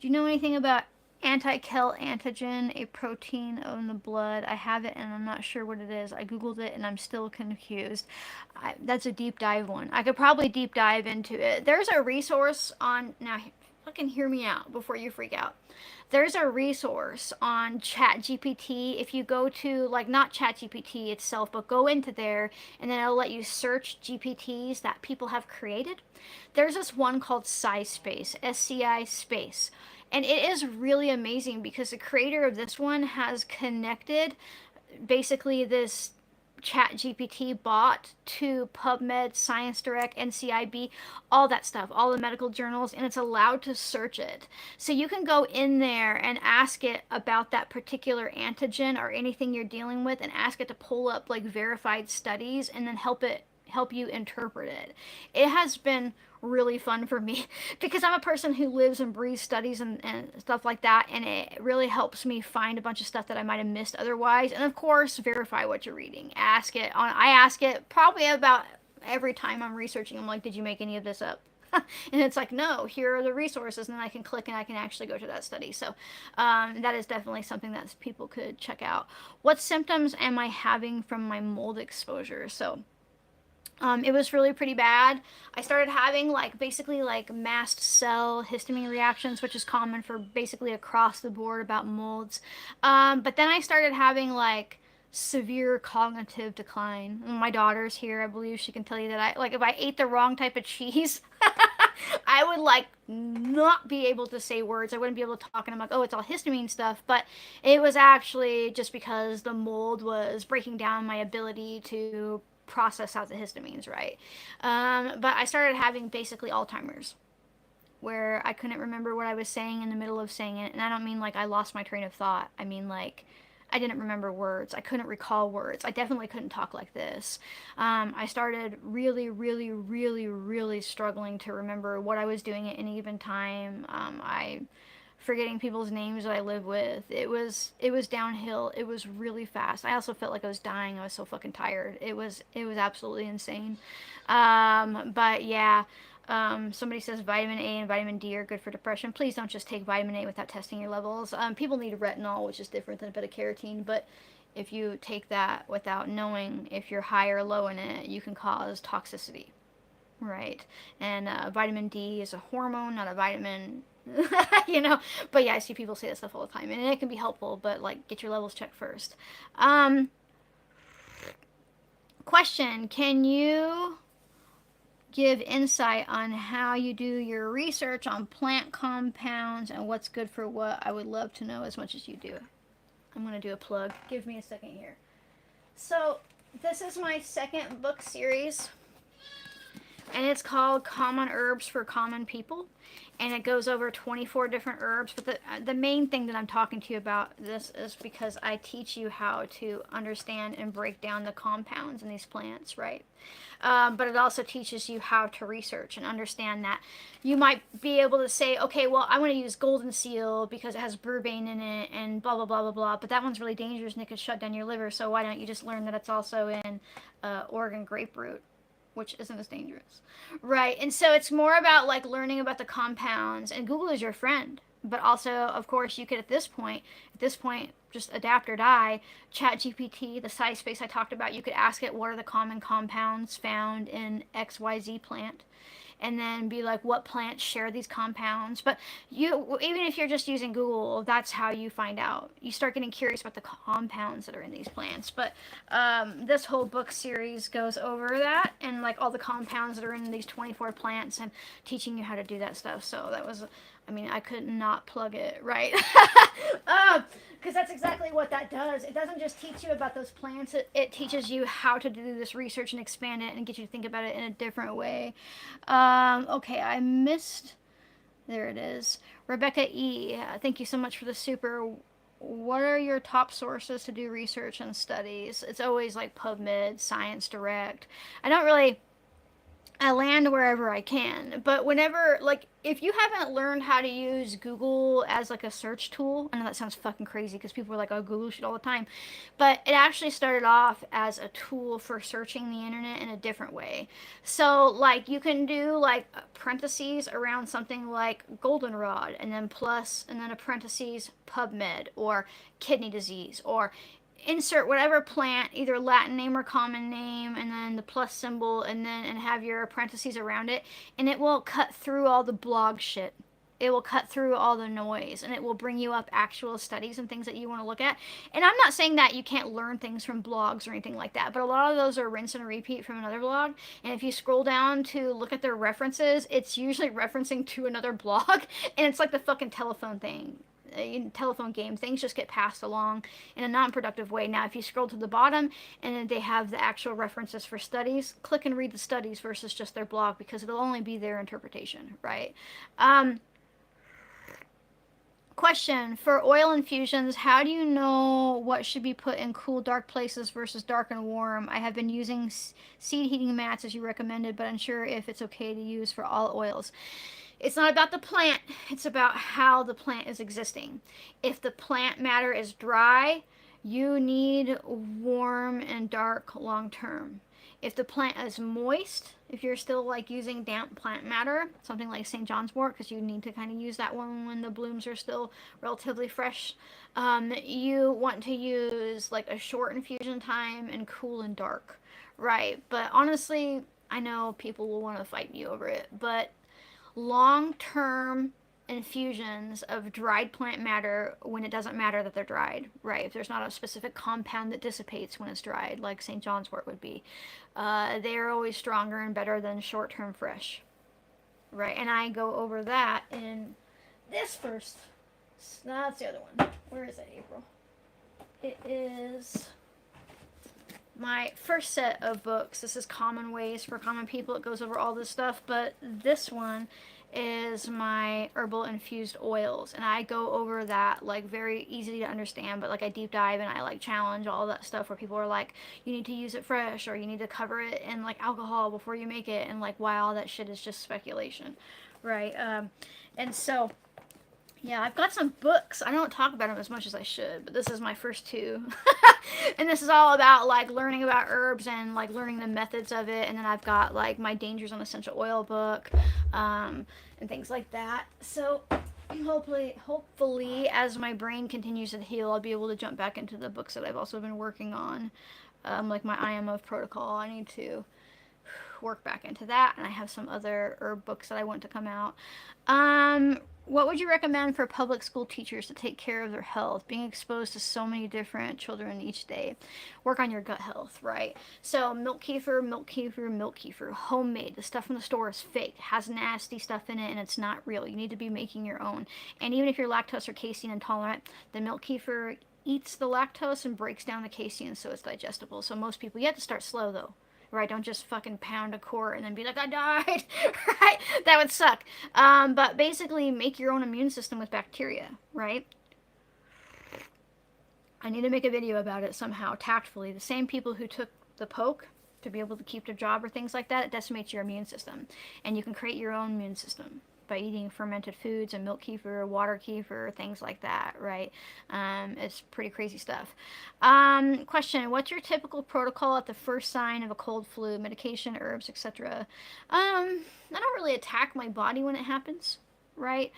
do you know anything about anti-kel antigen, a protein in the blood? I have it and I'm not sure what it is. I googled it and I'm still confused. That's a deep dive one. I could probably deep dive into it. There's a resource on, now fucking hear me out before you freak out. There's a resource on ChatGPT. If you go to, like, not ChatGPT itself, but go into there and then it'll let you search GPTs that people have created. There's this one called SciSpace, SCI Space. And it is really amazing because the creator of this one has connected basically this chat GPT bot to PubMed, Science Direct, NCIB, all that stuff, all the medical journals, and it's allowed to search it. So you can go in there and ask it about that particular antigen or anything you're dealing with and ask it to pull up like verified studies and then help you interpret it. It has been really fun for me because I'm a person who lives and breathes studies and stuff like that, and it really helps me find a bunch of stuff that I might have missed otherwise. And of course, verify what you're reading. I ask it probably about every time I'm researching. I'm like, did you make any of this up? And it's like, no, here are the resources, and then I can click and I can actually go to that study. So that is definitely something that people could check out. What symptoms am I having from my mold exposure? So it was really pretty bad. I started having like basically like mast cell histamine reactions, which is common for basically across the board about molds. But then I started having like severe cognitive decline. My daughter's here. I believe she can tell you that I like if I ate the wrong type of cheese, I would like not be able to say words. I wouldn't be able to talk, and I'm like, oh, it's all histamine stuff. But it was actually just because the mold was breaking down my ability to process out the histamines, right? But I started having basically Alzheimer's, where I couldn't remember what I was saying in the middle of saying it. And I don't mean like I lost my train of thought. I mean like I didn't remember words. I couldn't recall words. I definitely couldn't talk like this. I started really, really, really, really struggling to remember what I was doing at any given time. I forgetting people's names that I live with. It was downhill. It was really fast. I also felt like I was dying. I was so fucking tired. It was absolutely insane. But yeah, somebody says vitamin A and vitamin D are good for depression. Please don't just take vitamin A without testing your levels. People need retinol, which is different than beta carotene, but if you take that without knowing if you're high or low in it, you can cause toxicity. Right. And vitamin D is a hormone, not a vitamin. you know, but yeah, I see people say that stuff all the time, and it can be helpful, but like get your levels checked first. Um, Question: can you give insight on how you do your research on plant compounds and what's good for what? I would love to know as much as you do. I'm going to do a plug. Give me a second here. So, this is my second book series, and it's called Common Herbs for Common People. And it goes over 24 different herbs. But the main thing that I'm talking to you about this is because I teach you how to understand and break down the compounds in these plants, right? But it also teaches you how to research and understand that you might be able to say, okay, well, I want to use golden seal because it has berberine in it and blah, blah, blah, blah, blah. But that one's really dangerous and it could shut down your liver. So why don't you just learn that it's also in Oregon grapefruit, which isn't as dangerous, right? And so it's more about like learning about the compounds, and Google is your friend. But also, of course, you could at this point, just adapt or die. Chat GPT, the size space I talked about, you could ask it what are the common compounds found in XYZ plant, and then be like, what plants share these compounds? But you, even if you're just using Google, that's how you find out. You start getting curious about the compounds that are in these plants. But this whole book series goes over that and like all the compounds that are in these 24 plants and teaching you how to do that stuff. So that was, I mean, I could not plug it, right? Because that's exactly what that does. It doesn't just teach you about those plants, it teaches you how to do this research and expand it and get you to think about it in a different way. Okay, I missed. There it is. Rebecca E., thank you so much for the super. What are your top sources to do research and studies? It's always like PubMed, Science Direct. I don't really I land wherever I can. But whenever, like, if you haven't learned how to use Google as like a search tool, I know that sounds fucking crazy because people are like, oh, Google shit all the time. But it actually started off as a tool for searching the internet in a different way. So, like, you can do like parentheses around something like goldenrod, and then plus, and then a parentheses PubMed, or kidney disease, or insert whatever plant, either Latin name or common name, and then the plus symbol, and have your parentheses around it, and it will cut through all the blog shit. It will cut through all the noise, and it will bring you up actual studies and things that you want to look at. And I'm not saying that you can't learn things from blogs or anything like that, but a lot of those are rinse and repeat from another blog. And if you scroll down to look at their references, it's usually referencing to another blog, and it's like the fucking telephone thing, telephone game. Things just get passed along in a non-productive way. Now, if you scroll to the bottom and then they have the actual references for studies, click and read the studies versus just their blog, because it'll only be their interpretation, right? Question for oil infusions: how do you know what should be put in cool, dark places versus dark and warm? I have been using seed heating mats as you recommended, but unsure if it's okay to use for all oils. It's not about the plant, it's about how the plant is existing. If the plant matter is dry, you need warm and dark long term. If the plant is moist, if you're still like using damp plant matter, something like St. John's wort, because you need to kind of use that one when the blooms are still relatively fresh, you want to use like a short infusion time and cool and dark, right? But honestly, I know people will want to fight me over it, but long-term infusions of dried plant matter, when it doesn't matter that they're dried, right? If there's not a specific compound that dissipates when it's dried, like St. John's wort would be, they are always stronger and better than short-term fresh, right? And I go over that in this first. No, that's the other one. Where is it, April? It is my first set of books. This is Common Ways for Common People. It goes over all this stuff, but this one is my herbal infused oils, and I go over that like very easy to understand, but like I deep dive and I like challenge all that stuff where people are like, you need to use it fresh, or you need to cover it in like alcohol before you make it, and like why all that shit is just speculation, right? And so yeah, I've got some books. I don't talk about them as much as I should, but this is my first two. And this is all about like learning about herbs and like learning the methods of it. And then I've got like my Dangers on Essential Oil book, and things like that. So hopefully, as my brain continues to heal, I'll be able to jump back into the books that I've also been working on, like my IMO protocol. I need to work back into that, and I have some other herb books that I want to come out. What would you recommend for public school teachers to take care of their health, being exposed to so many different children each day? Work on your gut health, right? So milk kefir, milk kefir, milk kefir, homemade. The stuff from the store is fake, has nasty stuff in it, and it's not real. You need to be making your own. And even if you're lactose or casein intolerant, the milk kefir eats the lactose and breaks down the casein so it's digestible. So most people, you have to start slow though, right? Don't just fucking pound a quart and then be like, I died, right? That would suck. But basically, make your own immune system with bacteria, right? I need to make a video about it somehow, tactfully. The same people who took the poke to be able to keep their job or things like that, it decimates your immune system. And you can create your own immune system by eating fermented foods and milk kefir, water kefir, things like that, right? It's pretty crazy stuff. Question: what's your typical protocol at the first sign of a cold, flu? Medication, herbs, etc. I don't really attack my body when it happens, right?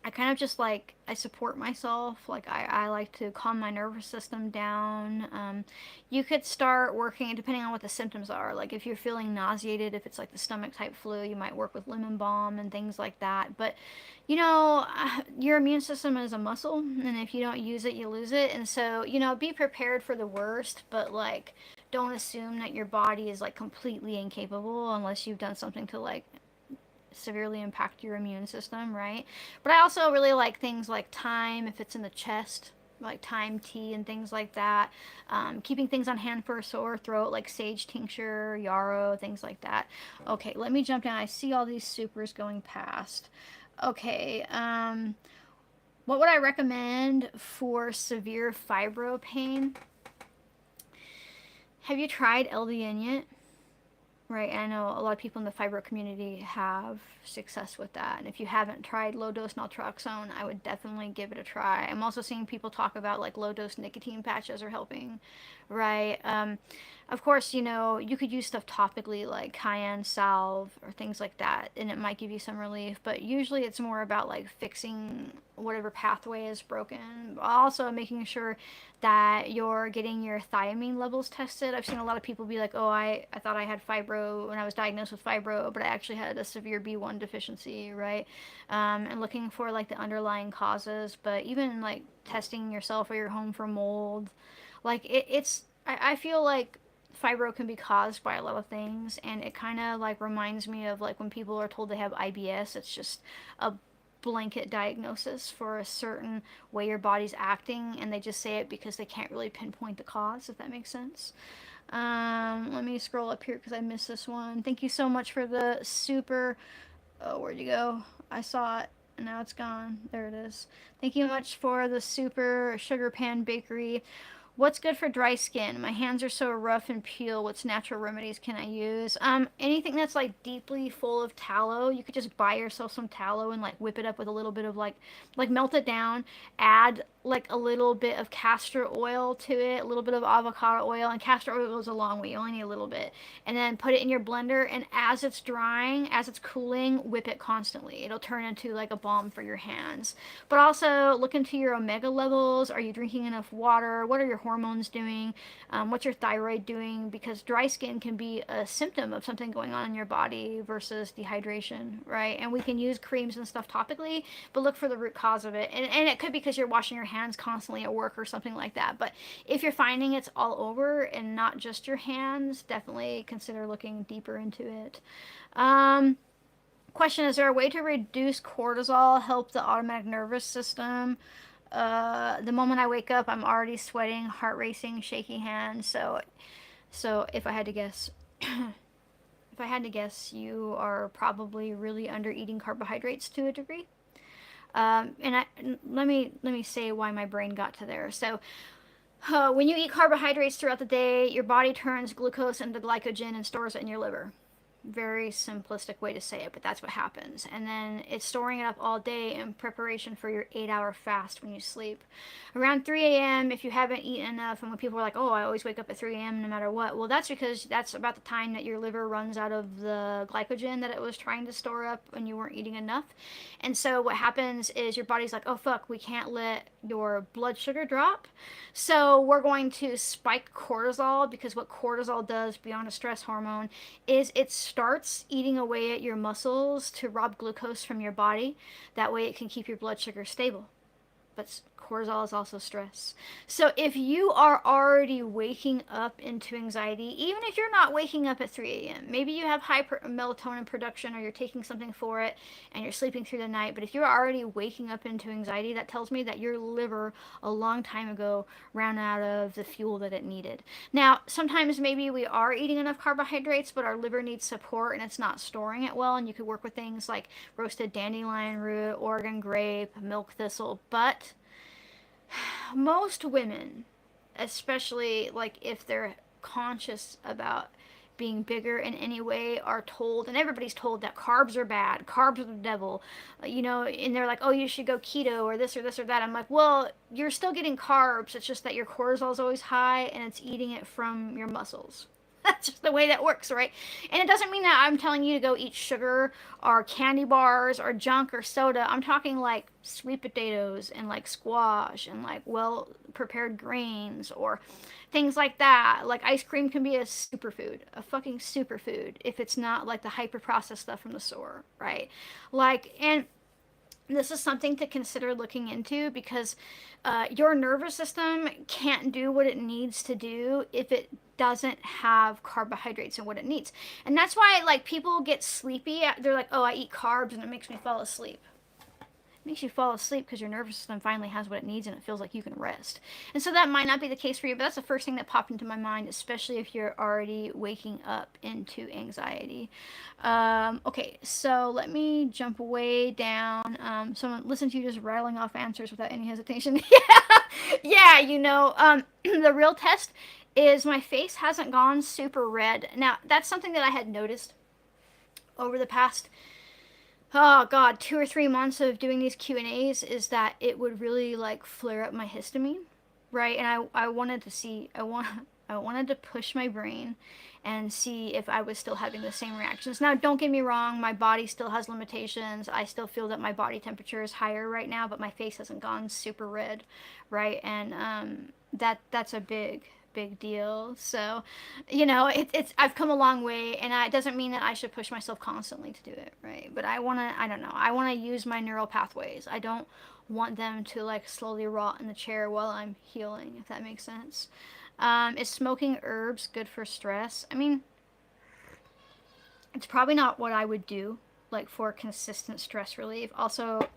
I kind of just like, I support myself. Like I like to calm my nervous system down. You could start working depending on what the symptoms are. Like if you're feeling nauseated, if it's like the stomach type flu, you might work with lemon balm and things like that. But you know, your immune system is a muscle, and if you don't use it, you lose it. And so, you know, be prepared for the worst, but like don't assume that your body is like completely incapable unless you've done something to like severely impact your immune system, right? But I also really like things like thyme if it's in the chest, like thyme tea and things like that. Keeping things on hand for a sore throat, like sage tincture, yarrow, things like that. Okay, let me jump down. I see all these supers going past. Okay, what would I recommend for severe fibro pain? Have you tried LDN yet? Right, and I know a lot of people in the fibro community have success with that. And if you haven't tried low dose naltrexone, I would definitely give it a try. I'm also seeing people talk about like low dose nicotine patches are helping, right? Of course, you know, you could use stuff topically like cayenne salve or things like that, and it might give you some relief. But usually it's more about like fixing whatever pathway is broken. Also making sure that you're getting your thiamine levels tested. I've seen a lot of people be like, oh, I thought I had fibro when I was diagnosed with fibro, but I actually had a severe B1 deficiency, right? And looking for like the underlying causes. But even like testing yourself or your home for mold, like I feel like fibro can be caused by a lot of things, and it kind of like reminds me of like when people are told they have IBS. It's just a blanket diagnosis for a certain way your body's acting, and they just say it because they can't really pinpoint the cause, if that makes sense. Let me scroll up here because I missed this one. Thank you so much for the super. Oh, where'd you go? I saw it and now it's gone. There it is. Thank you much for the super sugar pan bakery. What's good for dry skin? My hands are so rough and peel. What's natural remedies can I use? Anything that's like deeply full of tallow. You could just buy yourself some tallow and like whip it up with a little bit of like melt it down, add like a little bit of castor oil to it, a little bit of avocado oil, and castor oil goes a long way. You only need a little bit, and then put it in your blender. And as it's drying, as it's cooling, whip it constantly. It'll turn into like a balm for your hands. But also look into your omega levels. Are you drinking enough water? What are your hormones doing? What's your thyroid doing? Because dry skin can be a symptom of something going on in your body versus dehydration, right? And we can use creams and stuff topically, but look for the root cause of it. And it could be because you're washing your hands constantly at work or something like that. But if you're finding it's all over and not just your hands, definitely consider looking deeper into it. Question: is there a way to reduce cortisol, help the automatic nervous system? The moment I wake up, I'm already sweating, heart racing, shaky hands. So if I had to guess, if I had to guess, you are probably really under eating carbohydrates to a degree. Let me say why my brain got to there. So, when you eat carbohydrates throughout the day, your body turns glucose into glycogen and stores it in your liver. Very simplistic way to say it, but that's what happens. And then it's storing it up all day in preparation for your 8-hour fast when you sleep. Around 3 a.m., if you haven't eaten enough, and when people are like, oh, I always wake up at 3 a.m. no matter what, well, that's because that's about the time that your liver runs out of the glycogen that it was trying to store up when you weren't eating enough. And so what happens is your body's like, oh, fuck, we can't let your blood sugar drop. So we're going to spike cortisol, because what cortisol does, beyond a stress hormone, is it starts eating away at your muscles to rob glucose from your body. That way it can keep your blood sugar stable. But cortisol is also stress. So if you are already waking up into anxiety, even if you're not waking up at 3 a.m., maybe you have high melatonin production or you're taking something for it and you're sleeping through the night, but if you're already waking up into anxiety, that tells me that your liver a long time ago ran out of the fuel that it needed. Now, sometimes maybe we are eating enough carbohydrates, but our liver needs support and it's not storing it well, and you could work with things like roasted dandelion root, Oregon grape, milk thistle, but most women, especially like if they're conscious about being bigger in any way, are told, and everybody's told, that carbs are bad, carbs are the devil, you know, and they're like, oh, you should go keto or this or this or that. I'm like, well, you're still getting carbs, it's just that your cortisol is always high and it's eating it from your muscles. That's just the way that works, right? And it doesn't mean that I'm telling you to go eat sugar or candy bars or junk or soda. I'm talking like sweet potatoes and like squash and like well prepared grains or things like that. Like ice cream can be a superfood, a fucking superfood, if it's not like the hyper processed stuff from the store, right? Like, and this is something to consider looking into, because your nervous system can't do what it needs to do if it doesn't have carbohydrates and what it needs. And that's why like people get sleepy. They're like, oh, I eat carbs and it makes me fall asleep. Makes you fall asleep because your nervous system finally has what it needs and it feels like you can rest. And so that might not be the case for you, but that's the first thing that popped into my mind, especially if you're already waking up into anxiety. Okay, so let me jump way down. Someone listen to you just rattling off answers without any hesitation. Yeah, yeah, you know, the real test is my face hasn't gone super red. Now, that's something that I had noticed over the past, oh god, 2 or 3 months of doing these Q&As, is that it would really like flare up my histamine, right? And I wanted to see, I wanted to push my brain and see if I was still having the same reactions. Now, don't get me wrong, my body still has limitations. I still feel that my body temperature is higher right now, but my face hasn't gone super red, right? And that's a big deal. So, you know, it's I've come a long way, and it doesn't mean that I should push myself constantly to do it, right? But I don't know, I want to use my neural pathways. I don't want them to like slowly rot in the chair while I'm healing, if that makes sense. Is smoking herbs good for stress? I mean, it's probably not what I would do, like for consistent stress relief. Also,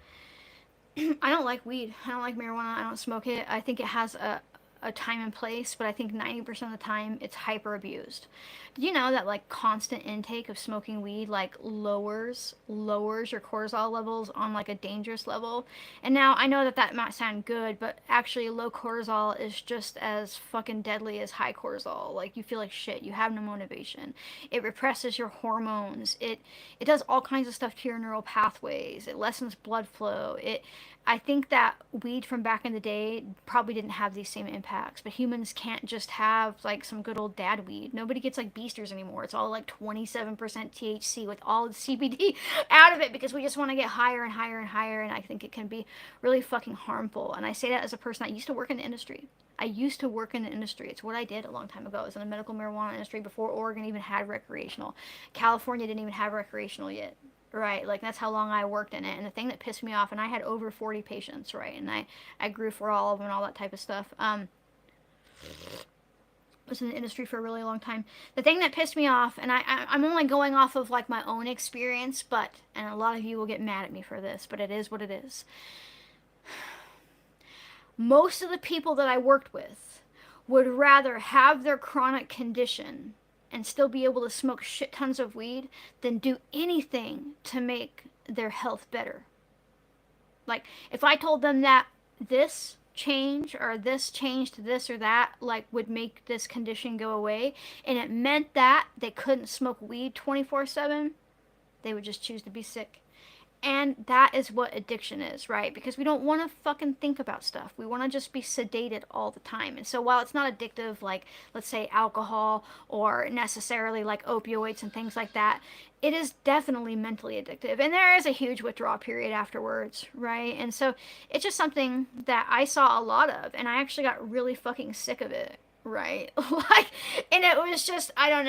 I don't like weed. I don't like marijuana. I don't smoke it. I think it has a time and place, but I think 90% of the time it's hyper abused. Do you know that like constant intake of smoking weed like lowers your cortisol levels on like a dangerous level? And now I know that that might sound good, but actually low cortisol is just as fucking deadly as high cortisol. Like you feel like shit, you have no motivation. It represses your hormones. It does all kinds of stuff to your neural pathways. It lessens blood flow. It I think that weed from back in the day probably didn't have these same impacts, but humans can't just have like some good old dad weed. Nobody gets like beasters anymore. It's all like 27% THC with all the CBD out of it because we just want to get higher and higher and higher, and I think it can be really fucking harmful. And I say that as a person that used to work in the industry. I used to work in the industry. It's what I did a long time ago. I was in the medical marijuana industry before Oregon even had recreational. California didn't even have recreational yet. Right, like that's how long I worked in it. And the thing that pissed me off, and I had over 40 patients, right, and I grew for all of them and all that type of stuff. Was in the industry for a really long time. The thing that pissed me off, and I'm only going off of like my own experience, but, and a lot of you will get mad at me for this, but it is what it is. Most of the people that I worked with would rather have their chronic condition and still be able to smoke shit tons of weed than do anything to make their health better. Like, if I told them that this change or this change to this or that, like, would make this condition go away, and it meant that they couldn't smoke weed 24/7, they would just choose to be sick. And that is what addiction is, right? Because we don't want to fucking think about stuff. We want to just be sedated all the time. And so while it's not addictive, like, let's say, alcohol or necessarily like opioids and things like that, it is definitely mentally addictive. And there is a huge withdrawal period afterwards, right? And so it's just something that I saw a lot of. And I actually got really fucking sick of it, right? Like, and it was just, I don't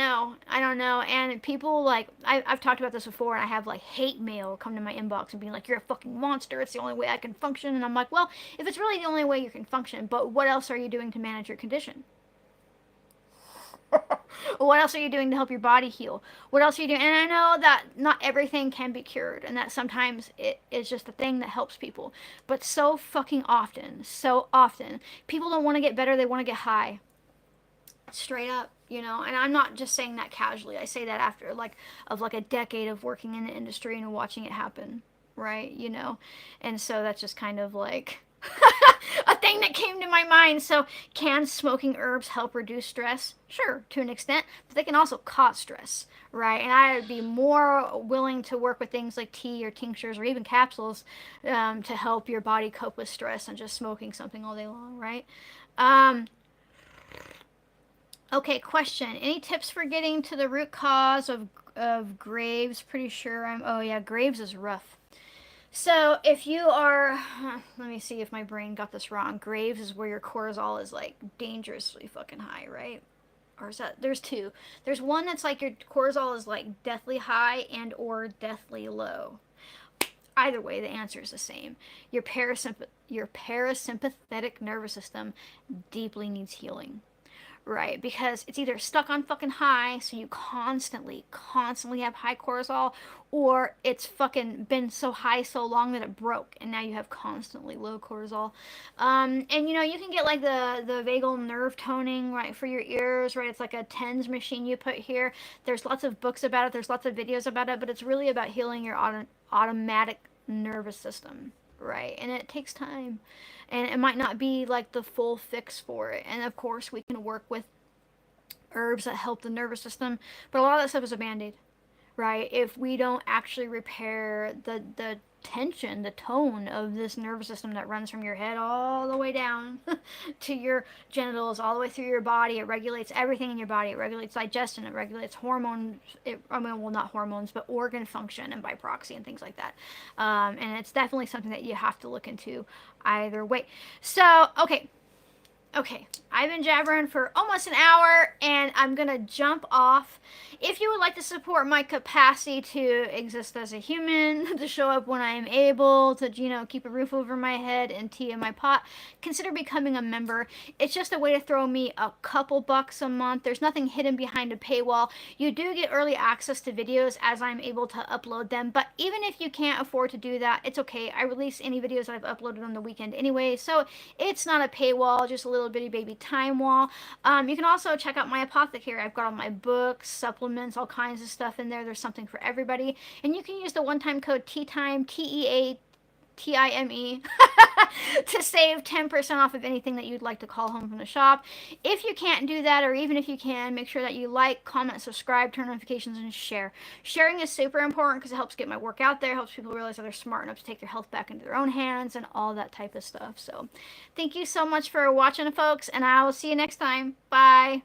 know, and people like, I've talked about this before, and I have like hate mail come to my inbox and being like, you're a fucking monster, it's the only way I can function. And I'm like, well, if it's really the only way you can function, but what else are you doing to manage your condition? What else are you doing to help your body heal? What else are you doing? And I know that not everything can be cured, and that sometimes it is just a thing that helps people, but so so often people don't want to get better, they want to get high. Straight up, you know. And I'm not just saying that casually. I say that after like a decade of working in the industry and watching it happen, right? You know. And so that's just kind of like a thing that came to my mind. So can smoking herbs help reduce stress? Sure, to an extent, but they can also cause stress, right? And I would be more willing to work with things like tea or tinctures or even capsules to help your body cope with stress than just smoking something all day long, right? Okay, question. Any tips for getting to the root cause of Graves? Pretty sure I'm. Oh yeah, Graves is rough. So if you are, let me see if my brain got this wrong. Graves is where your cortisol is like dangerously fucking high, right? Or is that, there's two. There's one that's like your cortisol is like deathly high and or deathly low. Either way, the answer is the same. Your parasympathetic nervous system deeply needs healing, right? Because it's either stuck on fucking high, so you constantly have high cortisol, or it's fucking been so high so long that it broke, and now you have constantly low cortisol. And you know, you can get like the vagal nerve toning, right, for your ears, right? It's like a TENS machine you put here. There's lots of books about it, there's lots of videos about it, but it's really about healing your automatic nervous system, right? And it takes time, and it might not be like the full fix for it. And of course we can work with herbs that help the nervous system, but a lot of that stuff is a band-aid, right? If we don't actually repair the tension, the tone of this nervous system that runs from your head all the way down to your genitals, all the way through your body. It regulates everything in your body. It regulates digestion. It regulates hormones. I mean, well, not hormones, but organ function and by proxy and things like that. And it's definitely something that you have to look into either way. So, okay, I've been jabbering for almost an hour and I'm gonna jump off. If you would like to support my capacity to exist as a human, to show up when I am able, to, keep a roof over my head and tea in my pot, consider becoming a member. It's just a way to throw me a couple bucks a month. There's nothing hidden behind a paywall. You do get early access to videos as I'm able to upload them, but even if you can't afford to do that, it's okay. I release any videos that I've uploaded on the weekend anyway, so it's not a paywall, just a little bitty baby time wall. You can also check out my apothecary. I've got all my books, supplements, all kinds of stuff in there. There's something for everybody. And you can use the one-time code TEATIME, TEATIME, to save 10% off of anything that you'd like to call home from the shop. If you can't do that, or even if you can, make sure that you like, comment, subscribe, turn notifications, and share. Sharing is super important because it helps get my work out there, helps people realize that they're smart enough to take their health back into their own hands, and all that type of stuff. So thank you so much for watching, folks, and I will see you next time. Bye.